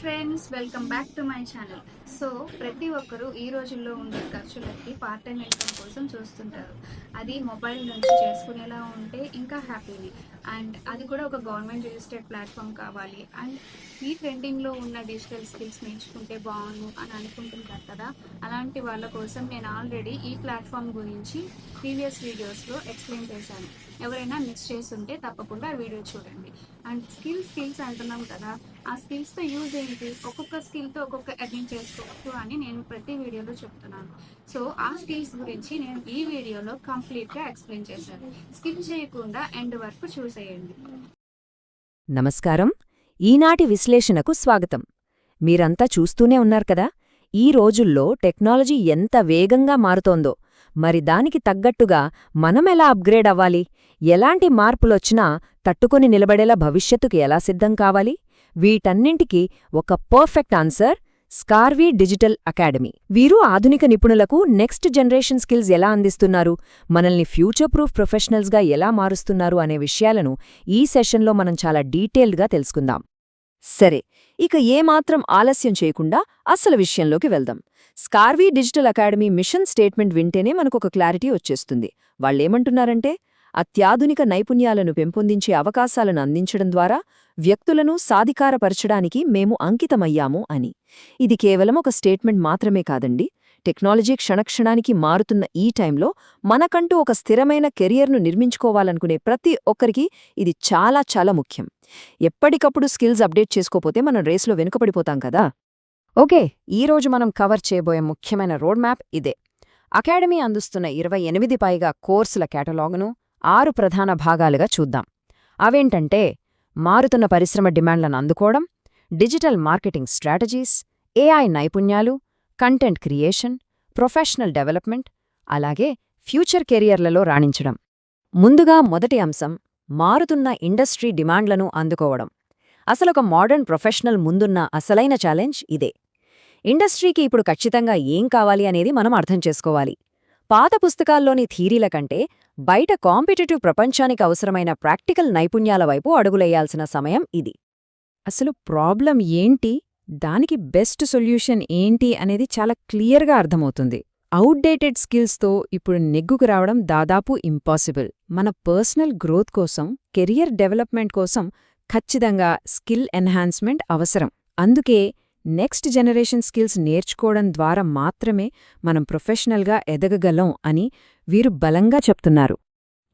Friends, welcome back to my channel. So ప్రతి ఒక్కరూ ఈ రోజుల్లో ఉండే ఖర్చులకి పార్ట్ టైం ఇన్కమ్ కోసం చూస్తుంటారు. అది మొబైల్ నుంచి చేసుకునేలా ఉంటే ఇంకా హ్యాపీని. అండ్ అది కూడా ఒక గవర్నమెంట్ రిజిస్టర్డ్ ప్లాట్ఫామ్ కావాలి. అండ్ ఈ ట్రెండింగ్లో ఉన్న డిజిటల్ స్కిల్స్ నేర్చుకుంటే బాగుండు అని అనుకుంటుంటారు కదా. అలాంటి వాళ్ళ కోసం నేను ఆల్రెడీ ఈ ప్లాట్ఫామ్ గురించి ప్రీవియస్ వీడియోస్లో ఎక్స్ప్లెయిన్ చేశాను. ఎవరైనా మిస్ చేస్తుంటే తప్పకుండా ఆ వీడియో చూడండి. అండ్ స్కిల్స్ అంటున్నాం కదా, ఆ స్కిల్స్తో యూజ్ ఏంటి, ఒక్కొక్క స్కిల్తో ఒక్కొక్క ఎర్నింగ్ చేసుకోవచ్చు అని నేను ప్రతి వీడియోలో చెప్తున్నాను. సో ఆ స్కిల్స్ గురించి నేను ఈ వీడియోలో కంప్లీట్గా ఎక్స్ప్లెయిన్ చేశాను. స్కిప్ చేయకుండా ఎండ్ వరకు చూసేయండి. నమస్కారం. ఈనాటి విశ్లేషణకు స్వాగతం. మీరంతా చూస్తూనే ఉన్నారు కదా, ఈ రోజుల్లో టెక్నాలజీ ఎంత వేగంగా మారుతోందో. మరి దానికి తగ్గట్టుగా మనమెలా అప్గ్రేడ్ అవ్వాలి, ఎలాంటి మార్పులొచ్చినా తట్టుకొని నిలబడేలా భవిష్యత్తుకు ఎలా సిద్ధం కావాలి, వీటన్నింటికీ ఒక పర్ఫెక్ట్ ఆన్సర్ స్కార్వీ డిజిటల్ అకాడమీ. వీరు ఆధునిక నిపుణులకు నెక్స్ట్ జనరేషన్ స్కిల్స్ ఎలా అందిస్తున్నారు, మనల్ని ఫ్యూచర్ ప్రూఫ్ ప్రొఫెషనల్స్గా ఎలా మారుస్తున్నారు అనే విషయాలను ఈ సెషన్లో మనం చాలా డీటెయిల్డ్గా తెలుసుకుందాం. సరే, ఇక ఏమాత్రం ఆలస్యం చేయకుండా అసలు విషయంలోకి వెళ్దాం. స్కార్వీ డిజిటల్ అకాడమీ మిషన్ స్టేట్మెంట్ వింటేనే మనకొక క్లారిటీ వచ్చేస్తుంది. వాళ్ళేమంటున్నారంటే, అత్యాధునిక నైపుణ్యాలను పెంపొందించే అవకాశాలను అందించడం ద్వారా వ్యక్తులను సాధికారపరచడానికి మేము అంకితమయ్యాము అని. ఇది కేవలం ఒక స్టేట్మెంట్ మాత్రమే కాదండి. టెక్నాలజీ క్షణక్షణానికి మారుతున్న ఈ టైంలో మనకంటూ ఒక స్థిరమైన కెరియర్ను నిర్మించుకోవాలనుకునే ప్రతి ఒక్కరికి ఇది చాలా చాలా ముఖ్యం. ఎప్పటికప్పుడు స్కిల్స్ అప్డేట్ చేసుకోపోతే మనం రేస్లో వెనుకపడిపోతాం కదా. ఓకే, ఈరోజు మనం కవర్ చేయబోయే ముఖ్యమైన రోడ్ మ్యాప్ ఇదే. అకాడమీ అందిస్తున్న 28 పైగా కోర్సుల కేటలాగును 6 ప్రధాన భాగాలుగా చూద్దాం. అవేంటంటే, మారుతున్న పరిశ్రమ డిమాండ్లను అందుకోవడం, డిజిటల్ మార్కెటింగ్ స్ట్రాటజీస్, ఏఐ నైపుణ్యాలు, కంటెంట్ క్రియేషన్, ప్రొఫెషనల్ డెవలప్మెంట్, అలాగే ఫ్యూచర్ కెరియర్లలో రాణించడం. ముందుగా మొదటి అంశం, మారుతున్న ఇండస్ట్రీ డిమాండ్లను అందుకోవడం. అసలొక మోడర్న్ ప్రొఫెషనల్ ముందున్న అసలైన ఛాలెంజ్ ఇదే. ఇండస్ట్రీకి ఇప్పుడు ఖచ్చితంగా ఏం కావాలి అనేది మనం అర్థం చేసుకోవాలి. పాత పుస్తకాల్లోని థీరీల కంటే బయట కాంపిటేటివ్ ప్రపంచానికి అవసరమైన ప్రాక్టికల్ నైపుణ్యాల వైపు అడుగులెయ్యాల్సిన సమయం ఇది. అసలు ప్రాబ్లం ఏంటి, దానికి బెస్ట్ సొల్యూషన్ ఏంటి అనేది చాలా క్లియర్గా అర్థమవుతుంది. అవుట్డేటెడ్ స్కిల్స్తో ఇప్పుడు నెగ్గుకు రావడం దాదాపు ఇంపాసిబుల్. మన పర్సనల్ గ్రోత్ కోసం, కెరియర్ డెవలప్మెంట్ కోసం ఖచ్చితంగా స్కిల్ ఎన్హాన్స్మెంట్ అవసరం. అందుకే నెక్స్ట్ జనరేషన్ స్కిల్స్ నేర్చుకోవడం ద్వారా మాత్రమే మనం ప్రొఫెషనల్గా ఎదగగలం అని వీరు బలంగా చెప్తున్నారు.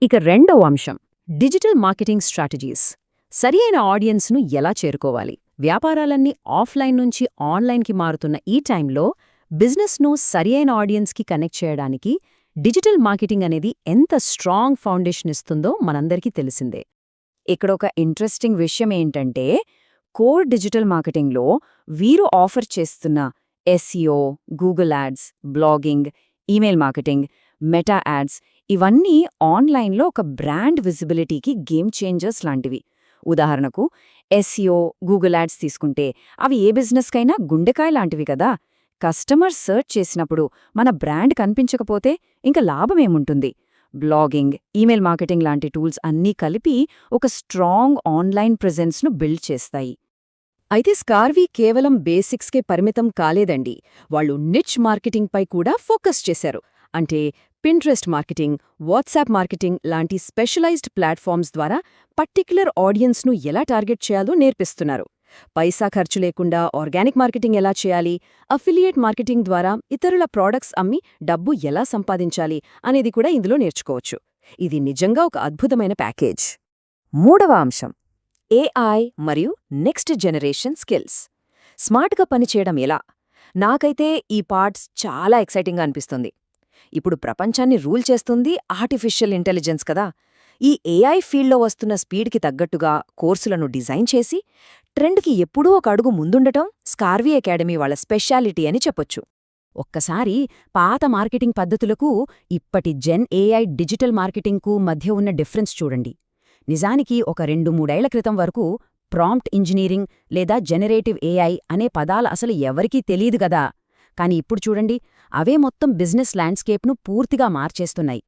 ఇక రెండవ అంశం, డిజిటల్ మార్కెటింగ్ స్ట్రాటజీస్. సరియైన ఆడియన్స్ను ఎలా చేరుకోవాలి? వ్యాపారాలన్నీ ఆఫ్లైన్ నుంచి ఆన్లైన్కి మారుతున్న ఈ టైంలో బిజినెస్ను సరియైన ఆడియన్స్కి కనెక్ట్ చేయడానికి డిజిటల్ మార్కెటింగ్ అనేది ఎంత స్ట్రాంగ్ ఫౌండేషన్ ఇస్తుందో మనందరికీ తెలిసిందే. ఇక్కడ ఒక ఇంట్రెస్టింగ్ విషయం ఏంటంటే, కోర్ డిజిటల్ మార్కెటింగ్లో వీరు ఆఫర్ చేస్తున్న SEO, Google ads, blogging, email marketing, meta ads ఇవన్నీ ఆన్లైన్లో ఒక బ్రాండ్ విజిబిలిటీకి గేమ్ చేంజర్స్ లాంటివి. ఉదాహరణకు ఎస్ఈఓ, గూగుల్ యాడ్స్ తీసుకుంటే అవి ఏ బిజినెస్కైనా గుండెకాయ లాంటివి కదా. కస్టమర్ సర్చ్ చేసినప్పుడు మన బ్రాండ్ కనిపించకపోతే ఇంకా లాభమేముంటుంది? బ్లాగింగ్, ఈమెయిల్ మార్కెటింగ్ లాంటి టూల్స్ అన్నీ కలిపి ఒక స్ట్రాంగ్ ఆన్లైన్ ప్రెజెన్స్ను బిల్డ్ చేస్తాయి. అయితే స్కార్వీ కేవలం బేసిక్స్కే పరిమితం కాలేదండి. వాళ్ళు నిచ్ మార్కెటింగ్పై కూడా ఫోకస్ చేశారు. అంటే పింట్రెస్ట్ మార్కెటింగ్, వాట్సాప్ మార్కెటింగ్ లాంటి స్పెషలైజ్డ్ ప్లాట్ఫామ్స్ ద్వారా పర్టిక్యులర్ ఆడియన్స్ను ఎలా టార్గెట్ చేయాలో నేర్పిస్తున్నారు. పైసా ఖర్చు లేకుండా ఆర్గానిక్ మార్కెటింగ్ ఎలా చేయాలి, అఫిలియేట్ మార్కెటింగ్ ద్వారా ఇతరుల ప్రోడక్ట్స్ అమ్మి డబ్బు ఎలా సంపాదించాలి అనేది కూడా ఇందులో నేర్చుకోవచ్చు. ఇది నిజంగా ఒక అద్భుతమైన ప్యాకేజ్. మూడవ అంశం, ఏఐ మరియు నెక్స్ట్ జనరేషన్ స్కిల్స్. స్మార్ట్గా పనిచేయడం ఎలా? నాకైతే ఈ పార్ట్స్ చాలా ఎక్సైటింగ్గా అనిపిస్తుంది. ఇప్పుడు ప్రపంచాన్ని రూల్ చేస్తుంది ఆర్టిఫిషియల్ ఇంటెలిజెన్స్ కదా. ఈ ఏఐ ఫీల్డ్లో వస్తున్న స్పీడ్కి తగ్గట్టుగా కోర్సులను డిజైన్ చేసి ట్రెండ్కి ఎప్పుడూ ఒక అడుగు ముందుండటం స్కార్వీ అకాడమీ వాళ్ళ స్పెషాలిటీ అని చెప్పొచ్చు. ఒక్కసారి పాత మార్కెటింగ్ పద్ధతులకు ఇప్పటి జెన్ ఏఐ డిజిటల్ మార్కెటింగ్కు మధ్య ఉన్న డిఫరెన్స్ చూడండి. నిజానికి ఒక 2-3 ఏళ్ల క్రితం వరకు ప్రాంప్ట్ ఇంజనీరింగ్ లేదా జెనరేటివ్ ఏఐ అనే పదాలు అసలు ఎవరికీ తెలీదు గదా. కాని ఇప్పుడు చూడండి, అవే మొత్తం బిజినెస్ ల్యాండ్స్కేప్ను పూర్తిగా మార్చేస్తున్నాయి.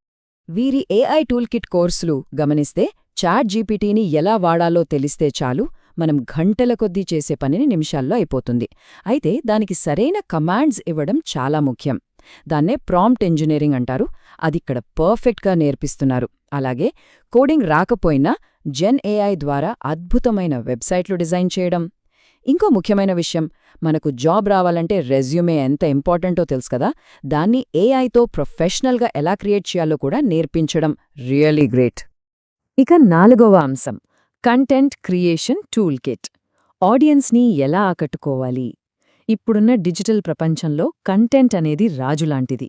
వీరి ఏఐ టూల్ కిట్ కోర్సులు గమనిస్తే చాట్ జీపీటీని ఎలా వాడాలో తెలిస్తే చాలు, మనం గంటల కొద్దీ చేసే పనిని నిమిషాల్లో అయిపోతుంది. అయితే దానికి సరైన కమాండ్స్ ఇవ్వడం చాలా ముఖ్యం. దాన్నే ప్రాంప్ట్ ఇంజనీరింగ్ అంటారు. అదిక్కడ పర్ఫెక్ట్గా నేర్పిస్తున్నారు. అలాగే కోడింగ్ రాకపోయినా జెన్ ఏఐ ద్వారా అద్భుతమైన వెబ్సైట్లు డిజైన్ చేయడం. ఇంకో ముఖ్యమైన విషయం, మనకు జాబ్ రావాలంటే రెజ్యూమే ఎంత ఇంపార్టెంటో తెలుసు కదా, దాన్ని ఏఐతో ప్రొఫెషనల్గా ఎలా క్రియేట్ చేయాలో కూడా నేర్పించడం రియలీ గ్రేట్. ఇక 4వ అంశం, కంటెంట్ క్రియేషన్ టూల్ కిట్. ఆడియన్స్ని ఎలా ఆకట్టుకోవాలి? ఇప్పుడున్న డిజిటల్ ప్రపంచంలో కంటెంట్ అనేది రాజులాంటిది.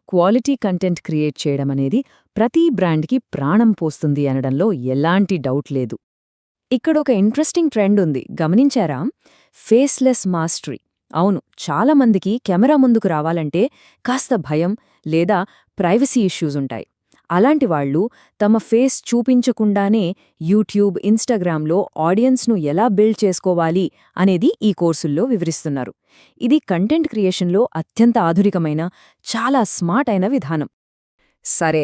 క్వాలిటీ కంటెంట్ క్రియేట్ చేయడం అనేది ప్రతి బ్రాండ్కి ప్రాణం పోస్తుంది అనడంలో ఎలాంటి డౌట్ లేదు. ఇక్కడొక ఇంట్రెస్టింగ్ ట్రెండ్ ఉంది, గమనించారా? Faceless mastery. అవును, చాలామందికి కెమెరా ముందుకు రావాలంటే కాస్త భయం లేదా ప్రైవసీ ఇష్యూస్ ఉంటాయి. అలాంటి వాళ్ళు తమ ఫేస్ చూపించకుండానే యూట్యూబ్, ఇన్స్టాగ్రామ్లో ఆడియన్స్ను ఎలా బిల్డ్ చేసుకోవాలి అనేది ఈ కోర్సుల్లో వివరిస్తున్నారు. ఇది కంటెంట్ క్రియేషన్లో అత్యంత ఆధునికమైన, చాలా స్మార్ట్ అయిన విధానం. సరే,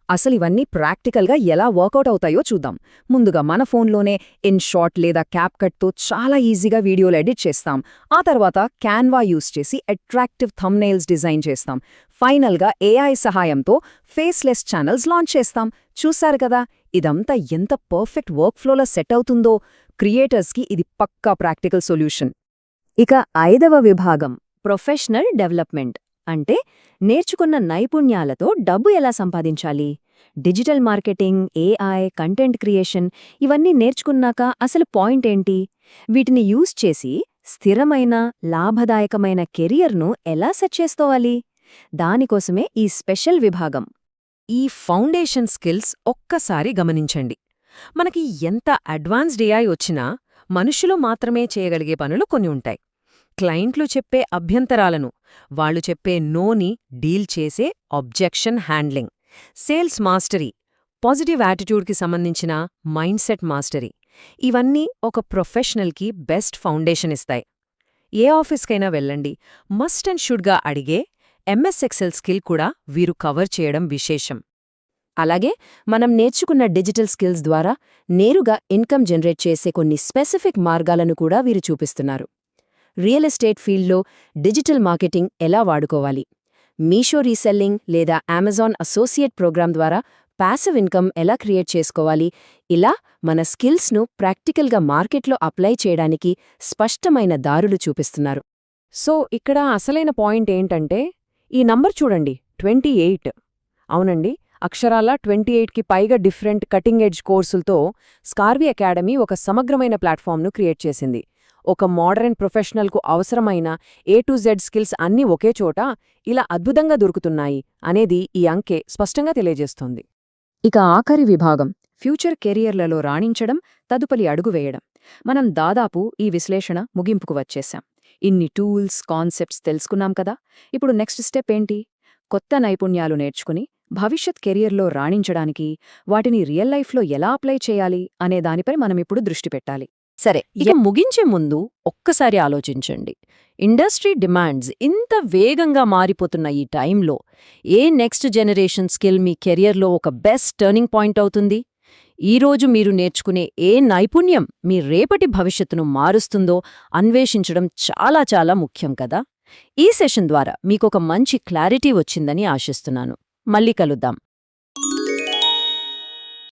అసలివన్నీ ప్రాక్టికల్గా ఎలా వర్కౌట్ అవుతాయో చూద్దాం. ముందుగా మన ఫోన్లోనే ఇన్షాట్ లేదా క్యాప్కట్తో చాలా ఈజీగా వీడియోలు ఎడిట్ చేస్తాం. ఆ తర్వాత క్యాన్వా యూస్ చేసి అట్రాక్టివ్ థంబ్నెయిల్స్ డిజైన్ చేస్తాం. ఫైనల్గా ఏఐ సహాయంతో ఫేస్లెస్ ఛానల్స్ లాంచ్ చేస్తాం. చూశారు కదా, ఇదంతా ఎంత పర్ఫెక్ట్ వర్క్ఫ్లోలో సెట్ అవుతుందో. క్రియేటర్స్కి ఇది పక్కా ప్రాక్టికల్ సొల్యూషన్. ఇక 5వ విభాగం, ప్రొఫెషనల్ డెవలప్మెంట్. అంటే నేర్చుకున్న నైపుణ్యాలతో డబ్బు ఎలా సంపాదించాలి? Digital marketing, AI, content creation ఇవన్నీ నేర్చుకున్నాక అసలు పాయింట్ ఏంటి? వీటిని యూజ్ చేసి స్థిరమైన, లాభదాయకమైన కెరియర్ను ఎలా సెట్ చేసుకోవాలి? దానికోసమే ఈ స్పెషల్ విభాగం. ఈ ఫౌండేషన్ స్కిల్స్ ఒక్కసారి గమనించండి. మనకి ఎంత అడ్వాన్స్డ్ ఏఐ వచ్చినా మనుషులు మాత్రమే చేయగలిగే పనులు కొన్ని ఉంటాయి. క్లయింట్లు చెప్పే అభ్యంతరాలను, వాళ్ళు చెప్పే నోని డీల్ చేసే objection handling, sales mastery, positive యాటిట్యూడ్కి సంబంధించిన మైండ్ సెట్ మాస్టరీ, ఇవన్నీ ఒక ప్రొఫెషనల్కి బెస్ట్ ఫౌండేషన్ ఇస్తాయి. ఏ ఆఫీస్కైనా వెళ్ళండి, మస్ట్ అండ్ షుడ్గా అడిగే ఎంఎస్ ఎక్సెల్ స్కిల్ కూడా వీరు కవర్ చేయడం విశేషం. అలాగే మనం నేర్చుకున్న డిజిటల్ స్కిల్స్ ద్వారా నేరుగా ఇన్కమ్ జనరేట్ చేసే కొన్ని స్పెసిఫిక్ మార్గాలను కూడా వీరు చూపిస్తున్నారు. రియల్ ఎస్టేట్ ఫీల్డ్లో డిజిటల్ మార్కెటింగ్ ఎలా వాడుకోవాలి, మీషో రీసెల్లింగ్ లేదా అమెజాన్ అసోసియేట్ ప్రోగ్రాం ద్వారా ప్యాసివ్ ఇన్కమ్ ఎలా క్రియేట్ చేసుకోవాలి, ఇలా మన స్కిల్స్ను ప్రాక్టికల్గా మార్కెట్లో అప్లై చేయడానికి స్పష్టమైన దారులు చూపిస్తున్నారు. సో ఇక్కడ అసలైన పాయింట్ ఏంటంటే, ఈ నంబర్ చూడండి, 28. అవునండి, అక్షరాల 28కి పైగా డిఫరెంట్ కటింగ్ ఎడ్జ్ కోర్సులతో స్కార్వి అకాడమీ ఒక సమగ్రమైన ప్లాట్ఫామ్ను క్రియేట్ చేసింది. ఒక మోడర్న్ ప్రొఫెషనల్కు అవసరమైన A to Z స్కిల్స్ అన్నీ ఒకే చోట ఇలా అద్భుతంగా దొరుకుతున్నాయి అనేది ఈ అంకె స్పష్టంగా తెలియజేస్తోంది. ఇక ఆఖరి విభాగం, ఫ్యూచర్ కెరియర్లలో రాణించడం, తదుపరి అడుగు వేయడం. మనం దాదాపు ఈ విశ్లేషణ ముగింపుకు వచ్చేశాం. ఇన్ని టూల్స్, కాన్సెప్ట్స్ తెలుసుకున్నాం కదా. ఇప్పుడు నెక్స్ట్ స్టెప్ ఏంటి? కొత్త నైపుణ్యాలు నేర్చుకుని భవిష్యత్ కెరియర్లో రాణించడానికి వాటిని రియల్ లైఫ్లో ఎలా అప్లై చేయాలి అనే దానిపై మనమిప్పుడు దృష్టి పెట్టాలి. సరే, ఇక ముగించే ముందు ఒక్కసారి ఆలోచించండి. ఇండస్ట్రీ డిమాండ్స్ ఇంత వేగంగా మారిపోతున్న ఈ టైంలో ఏ నెక్స్ట్ జనరేషన్ స్కిల్ మీ కెరియర్లో ఒక బెస్ట్ టర్నింగ్ పాయింట్ అవుతుంది? ఈరోజు మీరు నేర్చుకునే ఏ నైపుణ్యం మీ రేపటి భవిష్యత్తును మారుస్తుందో అన్వేషించడం చాలా చాలా ముఖ్యం కదా. ఈ సెషన్ ద్వారా మీకొక మంచి క్లారిటీ వచ్చిందని ఆశిస్తున్నాను. మళ్ళీ కలుద్దాం.